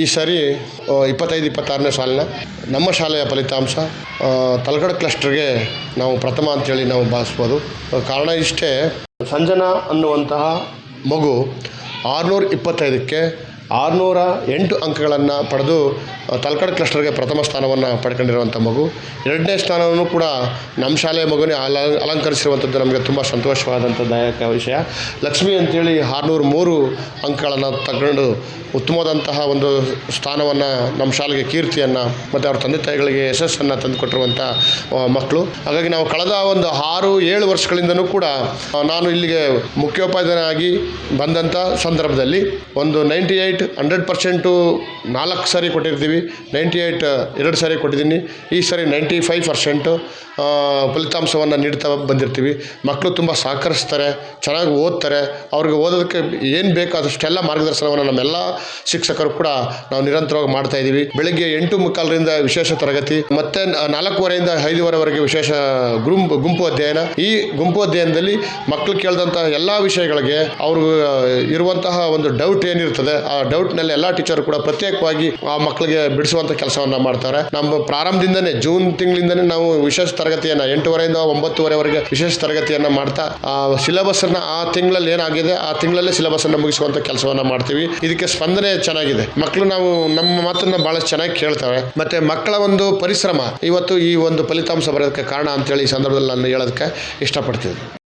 ಈ ಸರಿ 25-26ನೇ ಸಾಲಿನ ನಮ್ಮ ಶಾಲೆಯ ಫಲಿತಾಂಶ ತಲಗಡ ಕ್ಲಸ್ಟರ್ಗೆ ನಾವು ಪ್ರಥಮ ಅಂತೇಳಿ ನಾವು ಭಾವಿಸ್ಬೋದು. ಕಾರಣ ಇಷ್ಟೇ, ಸಂಜನಾ ಅನ್ನುವಂತಹ ಮಗು 625ಕ್ಕೆ 608 ಅಂಕಗಳನ್ನು ಪಡೆದು ತಲಕಡ ಕ್ಲಸ್ಟರ್ಗೆ ಪ್ರಥಮ ಸ್ಥಾನವನ್ನು ಪಡ್ಕೊಂಡಿರುವಂಥ ಮಗು. 2ನೇ ಸ್ಥಾನವನ್ನು ಕೂಡ ನಮ್ಮ ಶಾಲೆಯ ಮಗುನೇ ಅಲಂಕರಿಸಿರುವಂಥದ್ದು ನಮಗೆ ತುಂಬ ಸಂತೋಷವಾದಂಥದ್ದಾಯಕ ವಿಷಯ. ಲಕ್ಷ್ಮಿ ಅಂತೇಳಿ 603 ಅಂಕಗಳನ್ನು ತಗೊಂಡು ಉತ್ತಮವಾದಂತಹ ಒಂದು ಸ್ಥಾನವನ್ನು ನಮ್ಮ ಶಾಲೆಗೆ ಕೀರ್ತಿಯನ್ನು ಮತ್ತು ಅವ್ರ ತಂದೆ ತಾಯಿಗಳಿಗೆ ಯಶಸ್ಸನ್ನು ತಂದುಕೊಟ್ಟಿರುವಂಥ ಮಕ್ಕಳು. ಹಾಗಾಗಿ ನಾವು ಕಳೆದ ಒಂದು 6-7 ವರ್ಷಗಳಿಂದನೂ ಕೂಡ ನಾನು ಇಲ್ಲಿಗೆ ಮುಖ್ಯೋಪಾಧ್ಯಾಯನಾಗಿ ಬಂದಂಥ ಸಂದರ್ಭದಲ್ಲಿ ಒಂದು 98 100% 4 ಸಾರಿ ಕೊಟ್ಟಿರ್ತೀವಿ, 98 2 ಸಾರಿ ಕೊಟ್ಟಿದ್ದೀನಿ. ಈ ಸಾರಿ 95% ಫಲಿತಾಂಶವನ್ನು ನೀಡ್ತಾ ಬಂದಿರ್ತೀವಿ. ಮಕ್ಕಳು ತುಂಬ ಸಹಕರಿಸ್ತಾರೆ, ಚೆನ್ನಾಗಿ ಓದ್ತಾರೆ. ಅವ್ರಿಗೆ ಓದೋದಕ್ಕೆ ಏನು ಬೇಕು ಅದಷ್ಟೆಲ್ಲ ಮಾರ್ಗದರ್ಶನವನ್ನು ನಮ್ಮೆಲ್ಲ ಶಿಕ್ಷಕರು ಕೂಡ ನಾವು ನಿರಂತರವಾಗಿ ಮಾಡ್ತಾಯಿದ್ದೀವಿ. ಬೆಳಗ್ಗೆ 8:45ರಿಂದ ವಿಶೇಷ ತರಗತಿ, ಮತ್ತು 4:15ರಿಂದ 5:15ವರೆಗೆ ವಿಶೇಷ ಗುಂಪು ಅಧ್ಯಯನ. ಈ ಗುಂಪು ಅಧ್ಯಯನದಲ್ಲಿ ಮಕ್ಕಳು ಕೇಳಿದಂಥ ಎಲ್ಲ ವಿಷಯಗಳಿಗೆ ಅವ್ರಿಗೆ ಇರುವಂತಹ ಒಂದು ಡೌಟ್ ಏನಿರ್ತದೆ, ಆ ಡೌಟ್ನಲ್ಲಿ ಎಲ್ಲ ಟೀಚರ್ ಕೂಡ ಪ್ರತ್ಯೇಕವಾಗಿ ಆ ಮಕ್ಕಳಿಗೆ ಬಿಡಿಸುವಂಥ ಕೆಲಸವನ್ನು ಮಾಡ್ತಾರೆ. ನಮ್ಮ ಪ್ರಾರಂಭದಿಂದನೇ ಜೂನ್ ತಿಂಗಳಿಂದನೇ ನಾವು ವಿಶೇಷ ತರಗತಿಯನ್ನು 8:30ರಿಂದ 9:30ವರೆಗೆ ವಿಶೇಷ ತರಗತಿಯನ್ನು ಮಾಡ್ತಾ ಆ ಸಿಲೆಬಸ್ಸನ್ನು ಆ ತಿಂಗಳಲ್ಲಿ ಏನಾಗಿದೆ ಆ ತಿಂಗಳಲ್ಲೇ ಸಿಲೆಬಸ್ಸನ್ನು ಮುಗಿಸುವಂಥ ಕೆಲಸವನ್ನು ಮಾಡ್ತೀವಿ. ಇದಕ್ಕೆ ಸ್ಪಂದನೆ ಚೆನ್ನಾಗಿದೆ. ಮಕ್ಕಳು ನಮ್ಮ ಮಾತನ್ನು ಭಾಳ ಚೆನ್ನಾಗಿ ಕೇಳ್ತವೆ. ಮತ್ತು ಮಕ್ಕಳ ಒಂದು ಪರಿಶ್ರಮ ಇವತ್ತು ಈ ಒಂದು ಫಲಿತಾಂಶ ಬರೋದಕ್ಕೆ ಕಾರಣ ಅಂತೇಳಿ ಈ ಸಂದರ್ಭದಲ್ಲಿ ನಾನು ಹೇಳೋದಕ್ಕೆ ಇಷ್ಟಪಡ್ತೀನಿ.